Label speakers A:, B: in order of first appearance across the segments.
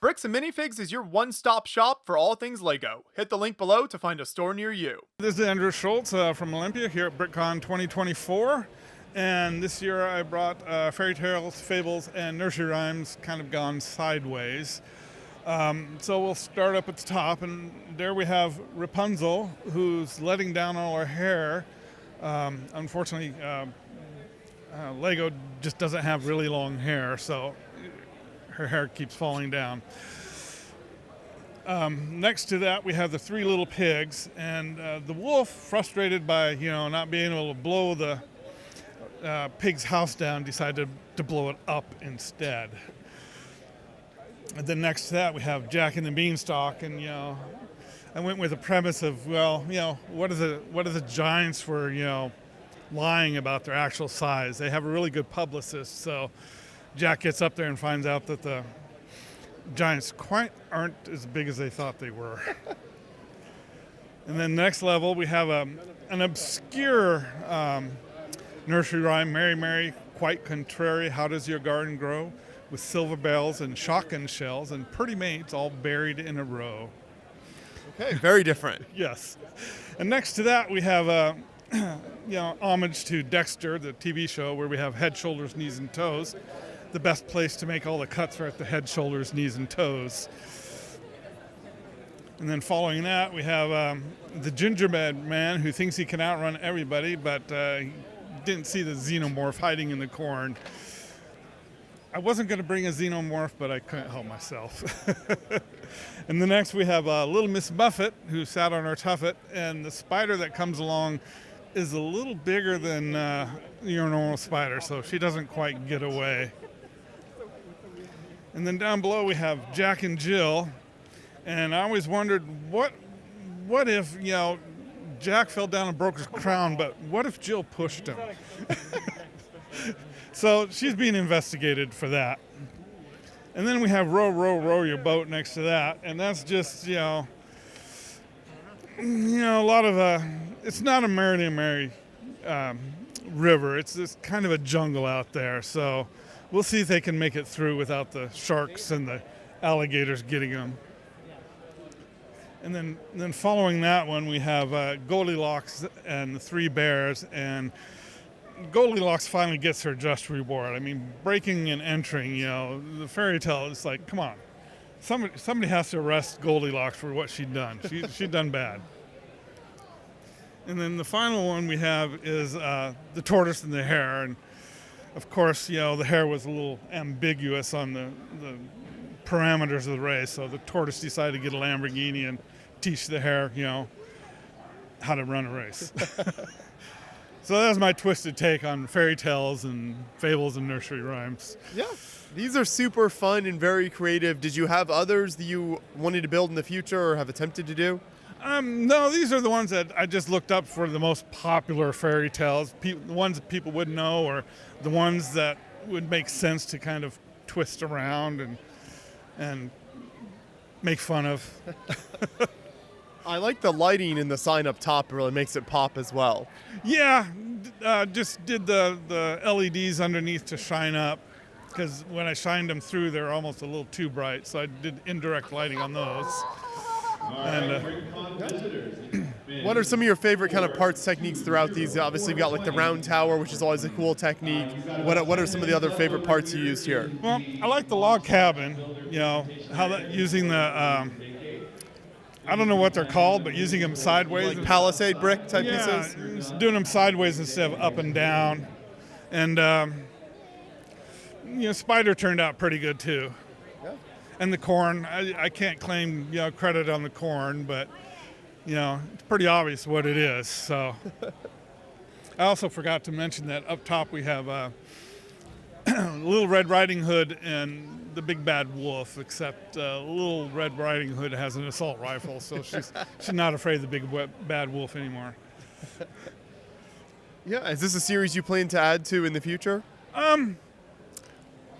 A: Bricks and Minifigs is your one-stop shop for all things LEGO. Hit the link below to find a store near you.
B: This is Andrew Schultz from Olympia here at BrickCon 2024. And this year I brought fairy tales, fables, and nursery rhymes kind of gone sideways. So we'll start up at the top, and there we have Rapunzel, who's letting down all her hair. Unfortunately, Lego just doesn't have really long hair, so her hair keeps falling down. Next to that, we have the three little pigs, and the wolf, frustrated by not being able to blow the pig's house down, decided to blow it up instead. And then next to that, we have Jack and the Beanstalk, and I went with the premise of what are the giants for lying about their actual size? They have a really good publicist, so Jack gets up there and finds out that the giants quite aren't as big as they thought they were. And then next level, we have an obscure nursery rhyme, Mary, Mary, quite contrary, how does your garden grow? With silver bells and shotgun shells and pretty mates all buried in a row.
A: Okay, very different.
B: Yes. And next to that, we have homage to Dexter, the TV show, where we have head, shoulders, knees, and toes. The best place to make all the cuts are at the head, shoulders, knees, and toes. And then following that, we have the gingerbread man who thinks he can outrun everybody, but he didn't see the xenomorph hiding in the corn. I wasn't going to bring a xenomorph, but I couldn't help myself. And the next we have little Miss Buffett, who sat on her tuffet, and the spider that comes along is a little bigger than your normal spider, so she doesn't quite get away. And then down below we have Jack and Jill, and I always wondered what if Jack fell down and broke his crown, but what if Jill pushed him? So she's being investigated for that. And then we have row, row, row your boat next to that, and that's just a lot of it's not a Mary river. It's just kind of a jungle out there. So we'll see if they can make it through without the sharks and the alligators getting them. And then following that one, we have Goldilocks and the three bears, and Goldilocks finally gets her just reward. I mean, breaking and entering, the fairy tale is like, come on. Somebody has to arrest Goldilocks for what she'd done. She'd done bad. And then the final one we have is the tortoise and the hare. And of course, the hare was a little ambiguous on the parameters of the race. So the tortoise decided to get a Lamborghini and teach the hare, how to run a race. So that's my twisted take on fairy tales and fables and nursery rhymes.
A: Yeah, these are super fun and very creative. Did you have others that you wanted to build in the future or have attempted to do?
B: No, these are the ones that I just looked up for the most popular fairy tales, the ones that people would know, or the ones that would make sense to kind of twist around and make fun of.
A: I like the lighting in the sign up top. It really makes it pop as well.
B: Yeah, just did the LEDs underneath to shine up, because when I shined them through, they're almost a little too bright, so I did indirect lighting on those.
A: What are some of your favorite kind of parts techniques throughout these? Obviously, you've got like the round tower, which is always a cool technique. What are some of the other favorite parts you used here?
B: Well, I like the log cabin, how that using the... I don't know what they're called, but using them sideways.
A: Like palisade brick type pieces?
B: Doing them sideways instead of up and down. And, spider turned out pretty good too.
A: Yeah.
B: And the corn, I can't claim credit on the corn, but, it's pretty obvious what it is. So I also forgot to mention that up top we have Little Red Riding Hood and the Big Bad Wolf, except Little Red Riding Hood has an assault rifle, so she's not afraid of the Big Bad Wolf anymore.
A: Yeah, is this a series you plan to add to in the future?
B: I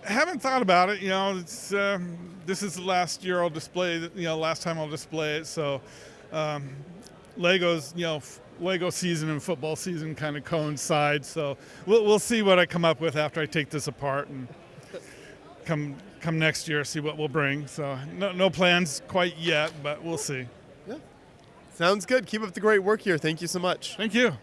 B: haven't thought about it. It's this is the last year I'll display. Last time I'll display it. So, Legos, Lego season and football season kind of coincide. So we'll see what I come up with after I take this apart and come next year, see what we'll bring. So no plans quite yet, but we'll see.
A: Yeah. Sounds good. Keep up the great work here. Thank you so much.
B: Thank you.